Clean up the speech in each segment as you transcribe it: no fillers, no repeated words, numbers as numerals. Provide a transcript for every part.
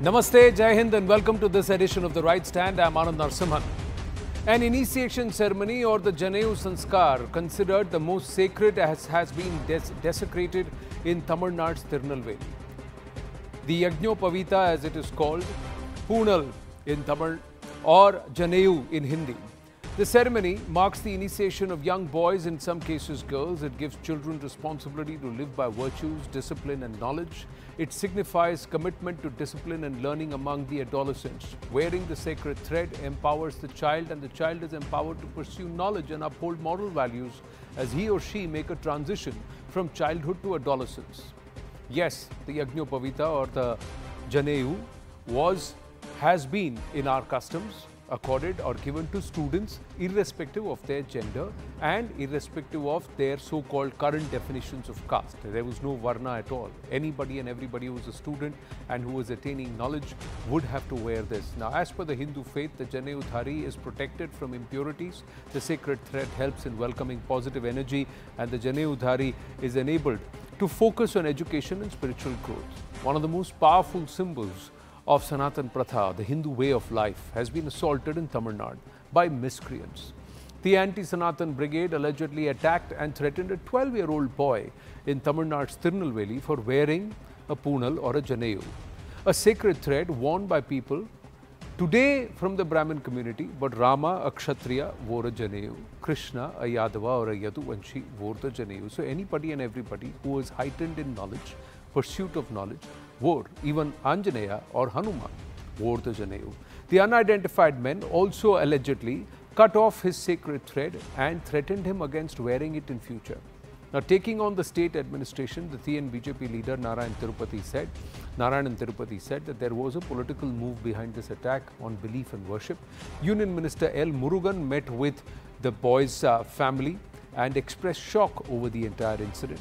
Namaste, Jai Hind, and welcome to this edition of The Right Stand. I'm Anand Narsimhan. An initiation ceremony or the Janeu Sanskar, considered the most sacred, has been desecrated in Tamil Nadu's Tirunelveli. The Yajñopavita, as it is called, Poonal in Tamil or Janeu in Hindi. The ceremony marks the initiation of young boys, in some cases girls. It gives children responsibility to live by virtues, discipline and knowledge. It signifies commitment to discipline and learning among the adolescents. Wearing the sacred thread empowers the child, and the child is empowered to pursue knowledge and uphold moral values as he or she make a transition from childhood to adolescence. Yes, the Yajñopavita or the Janeu has been in our customs accorded or given to students irrespective of their gender and irrespective of their so-called current definitions of caste. There was no varna at all. Anybody and everybody who was a student and who was attaining knowledge would have to wear this. Now, as per the Hindu faith, the Janeu Dhari is protected from impurities. The sacred thread helps in welcoming positive energy, and the Janeu Dhari is enabled to focus on education and spiritual growth. One of the most powerful symbols of Sanatan Pratha, the Hindu way of life, has been assaulted in Tamil Nadu by miscreants. The anti-Sanatan brigade allegedly attacked and threatened a 12-year-old boy in Tamil Nadu's Tirunelveli for wearing a poonal or a janeu, a sacred thread worn by people today from the Brahmin community, but Rama, a Kshatriya, wore a janeu. Krishna, a Yadava or a Yaduvanshi, wore the janeu. So anybody and everybody who is heightened in knowledge, pursuit of knowledge, wore. Even Anjaneya or Hanuman wore the Janeu. The unidentified men also allegedly cut off his sacred thread and threatened him against wearing it in future. Now, taking on the state administration, the TN BJP leader Narayan Tirupati said that there was a political move behind this attack on belief and worship. Union Minister L. Murugan met with the boys' family and expressed shock over the entire incident.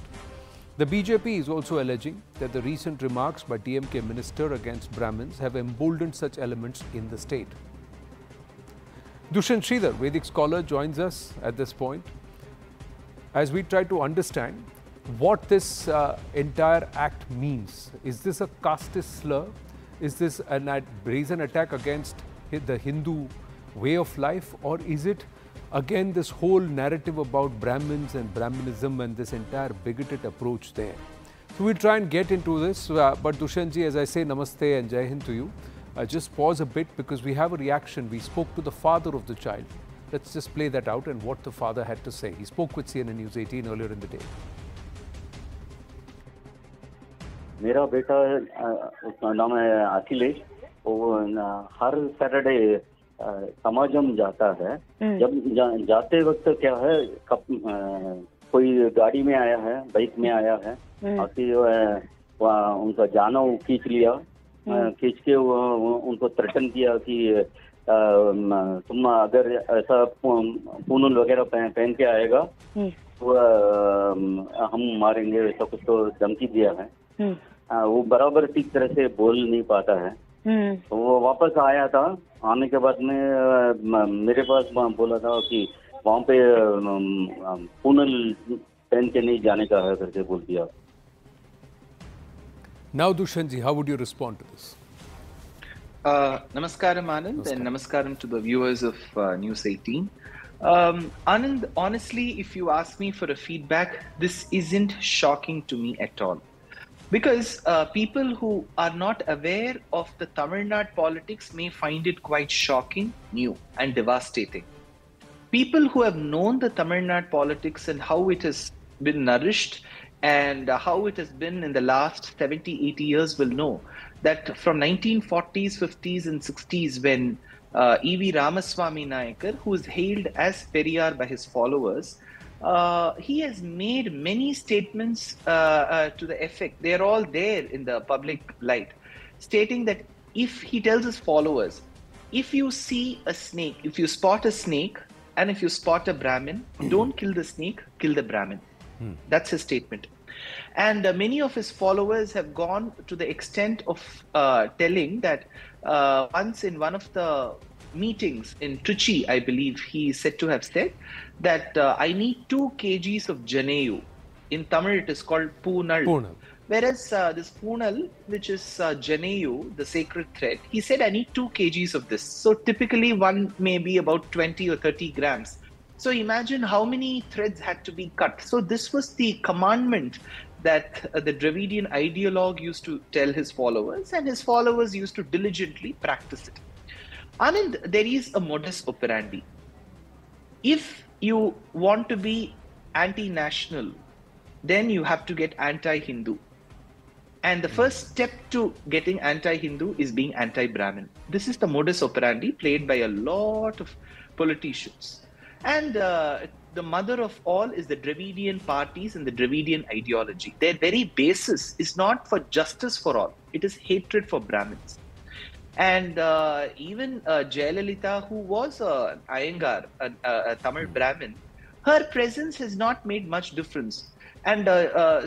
The BJP is also alleging that the recent remarks by DMK minister against Brahmins have emboldened such elements in the state. Dushyant Sridhar, Vedic scholar, joins us at this point as we try to understand what this entire act means. Is this a casteist slur? Is this a brazen attack against the Hindu way of life? Or is it again this whole narrative about Brahmins and Brahminism and this entire bigoted approach there? So we'll try and get into this, but Dushyantji, as I say Namaste and Jai Hind to you, just pause a bit because we have a reaction. We spoke to the father of the child. Let's just play that out and what the father had to say. He spoke with CNN News 18 earlier in the day. मेरा बेटा उसका नाम है अखिलेश, वो हर Saturday Samaj जाता है। जब जाते वक्त क्या है, कोई गाड़ी में आया है, बाइक में आया है, आके उनका जानव खींच लिया, खींच के उनको थ्रेटन किया कि तुम अगर ऐसा पूनल वगैरह पहन के आएगा तो हम मारेंगे, ऐसा कुछ तो धमकी दिया है। वो बराबर ठीक तरह से बोल नहीं पाता है। तो वो वापस आया था, आने के बाद में मेरे पास बोला था कि वहाँ पे पूनल पहन के नहीं जाने का है करके बोल दिया। Now, Dushyantji, how would you respond to this? Namaskaram, Anand, and namaskaram to the viewers of News 18. Anand, honestly, if you ask me for a feedback, this isn't shocking to me at all. Because people who are not aware of the Tamil Nadu politics may find it quite shocking, new and devastating. People who have known the Tamil Nadu politics and how it has been nourished and how it has been in the last 70, 80 years will know that from 1940s, 50s and 60s when E.V. Ramaswamy Nayakar, who is hailed as Periyar by his followers, he has made many statements to the effect, they are all there in the public light, stating that if he tells his followers, if you see a snake, if you spot a snake and if you spot a Brahmin, don't kill the snake, kill the Brahmin. That's his statement. And many of his followers have gone to the extent of telling that once in one of the meetings in Trichy, I believe he is said to have said that I need 2 kgs of Janeu. In Tamil, it is called Poonal. Whereas this Poonal, which is Janeu, the sacred thread, he said, I need 2 kgs of this. So typically one may be about 20 or 30 grams. So imagine how many threads had to be cut. So this was the commandment that the Dravidian ideologue used to tell his followers, and his followers used to diligently practice it. Anand, there is a modus operandi. If you want to be anti-national, then you have to get anti-Hindu. And the first step to getting anti-Hindu is being anti-Brahmin. This is the modus operandi played by a lot of politicians. And the mother of all is the Dravidian parties and the Dravidian ideology. Their very basis is not for justice for all. It is hatred for Brahmins. And even Jayalalitha, who was an Iyengar, a Tamil Brahmin, her presence has not made much difference. And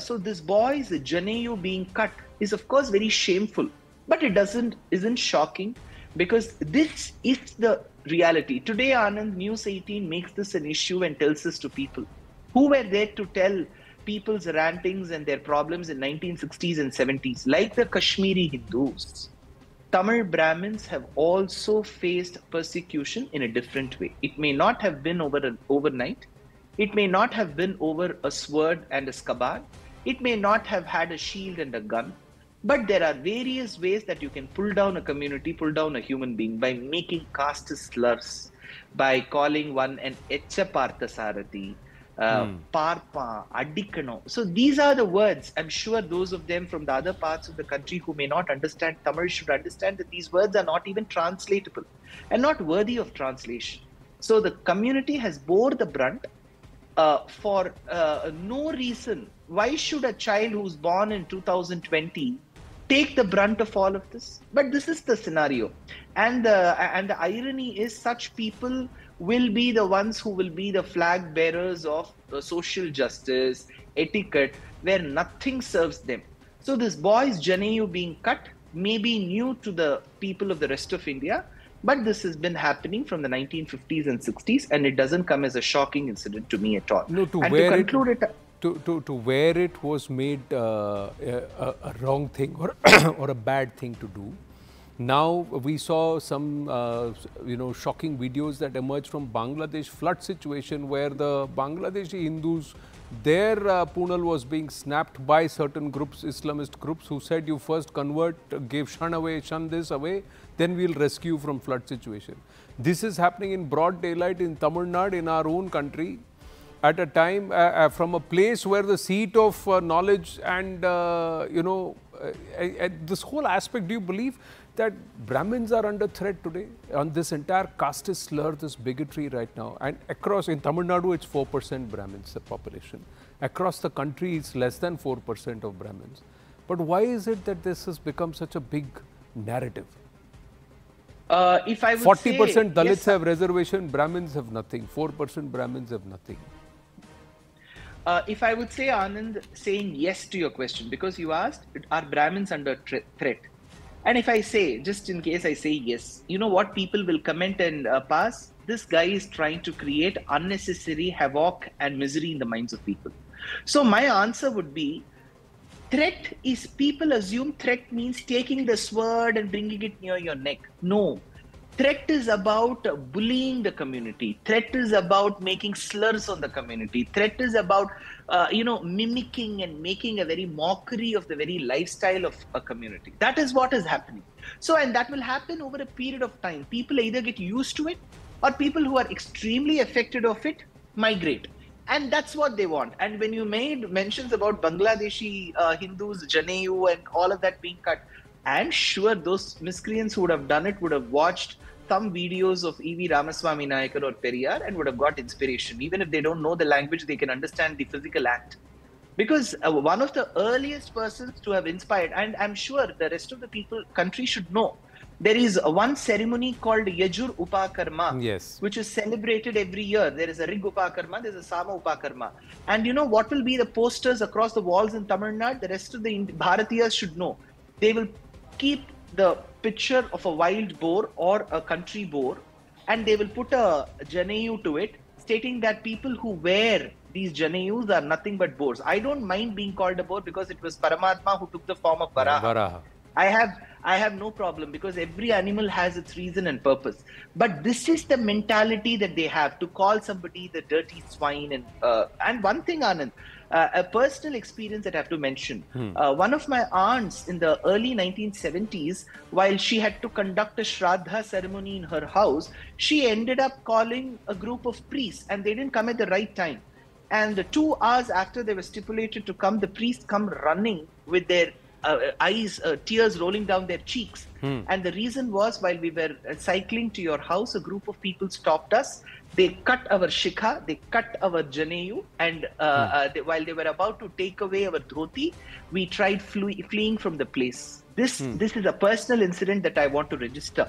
so this boy's Janeu being cut is of course very shameful, but it isn't shocking, because this is the reality. Today, Anand, News 18 makes this an issue and tells this to people. Who were there to tell people's rantings and their problems in 1960s and 70s? Like the Kashmiri Hindus, Tamil Brahmins have also faced persecution in a different way. It may not have been overnight. It may not have been over a sword and a scabbard. It may not have had a shield and a gun. But there are various ways that you can pull down a community, pull down a human being, by making caste slurs, by calling one an Echa Parthasarathi, Parpa, Adikano. So these are the words. I'm sure those of them from the other parts of the country who may not understand Tamil should understand that these words are not even translatable and not worthy of translation. So the community has bore the brunt for no reason. Why should a child who's born in 2020 take the brunt of all of this? But this is the scenario. And the irony is, such people will be the ones who will be the flag bearers of social justice, etiquette, where nothing serves them. So this boy's Janeu being cut may be new to the people of the rest of India, but this has been happening from the 1950s and 60s, and it doesn't come as a shocking incident to me at all. No, to where it was made a wrong thing or a bad thing to do. Now we saw some shocking videos that emerged from Bangladesh flood situation, where the Bangladeshi Hindus, their Poonal was being snapped by certain groups, Islamist groups, who said, you first convert, give shun this away, then we'll rescue from flood situation. This is happening in broad daylight in Tamil Nadu, in our own country, at a time from a place where the seat of knowledge and this whole aspect. Do you believe that Brahmins are under threat today on this entire caste slur, this bigotry right now? And across, in Tamil Nadu, it's 4% Brahmins, the population. Across the country, it's less than 4% of Brahmins. But why is it that this has become such a big narrative? If I would 40% Dalits yes, have reservation, Brahmins have nothing. 4% Brahmins have nothing. If I would say, Anand, saying yes to your question, because you asked, are Brahmins under threat? And if I say, just in case I say yes, you know what people will comment and pass? This guy is trying to create unnecessary havoc and misery in the minds of people. So my answer would be, threat is, people assume threat means taking the sword and bringing it near your neck. No. Threat is about bullying the community. Threat is about making slurs on the community. Threat is about, mimicking and making a very mockery of the very lifestyle of a community. That is what is happening. So, and that will happen over a period of time. People either get used to it, or people who are extremely affected of it migrate. And that's what they want. And when you made mentions about Bangladeshi Hindus, Janeu and all of that being cut, I'm sure those miscreants who would have done it would have watched some videos of E.V. Ramaswamy Nayakar or Periyar and would have got inspiration. Even if they don't know the language, they can understand the physical act. Because one of the earliest persons to have inspired, and I'm sure the rest of the country should know, there is one ceremony called Yajur Upakarma, yes, which is celebrated every year. There is a Rig Upakarma, there is a Sama Upakarma. And you know what will be the posters across the walls in Tamil Nadu? The rest of the Bharatiyas should know. They will keep the picture of a wild boar or a country boar, and they will put a Janeu to it, stating that people who wear these Janeus are nothing but boars. I don't mind being called a boar because it was Paramatma who took the form of Varaha. I have no problem because every animal has its reason and purpose. But this is the mentality that they have to call somebody the dirty swine. And one thing, Anand, a personal experience that I have to mention. One of my aunts in the early 1970s, while she had to conduct a Shraddha ceremony in her house, she ended up calling a group of priests and they didn't come at the right time. And 2 hours after they were stipulated to come, the priests come running with their eyes, tears rolling down their cheeks. And the reason was, while we were cycling to your house, a group of people stopped us. They cut our shikha, they cut our janeu, and while they were about to take away our dhoti, we tried fleeing from the place. This is a personal incident that I want to register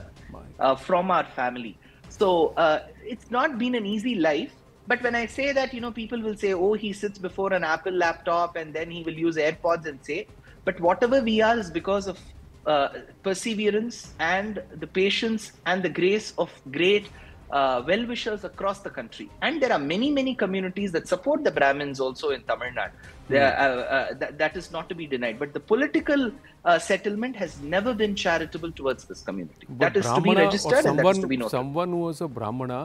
from our family. So it's not been an easy life. But when I say that, people will say, oh, he sits before an Apple laptop and then he will use AirPods and say, but whatever we are is because of perseverance and the patience and the grace of great well-wishers across the country. And there are many, many communities that support the Brahmins also in Tamil Nadu. That is not to be denied. But the political settlement has never been charitable towards this community. But that is to be registered and that is to be noted. Someone who was a Brahmana,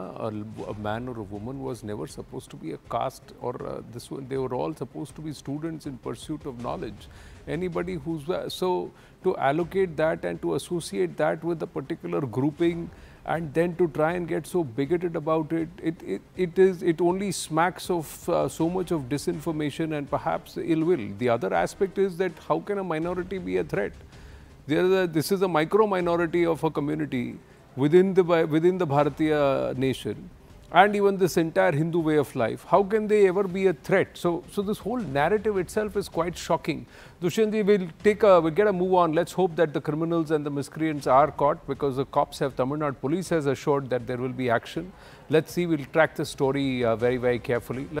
a man or a woman, was never supposed to be a caste or this one. They were all supposed to be students in pursuit of knowledge. Anybody who's so to allocate that and to associate that with a particular grouping and then to try and get so bigoted about it, it only smacks of so much of disinformation and perhaps ill will. The other aspect is that how can a minority be a threat? This is a micro minority of a community within the Bharatiya nation and even this entire Hindu way of life. How can they ever be a threat? So this whole narrative itself is quite shocking. Dushyant, we'll get a move on. Let's hope that the criminals and the miscreants are caught, because the cops have, Tamil Nadu police has assured that there will be action. Let's see, we'll track the story very, very carefully.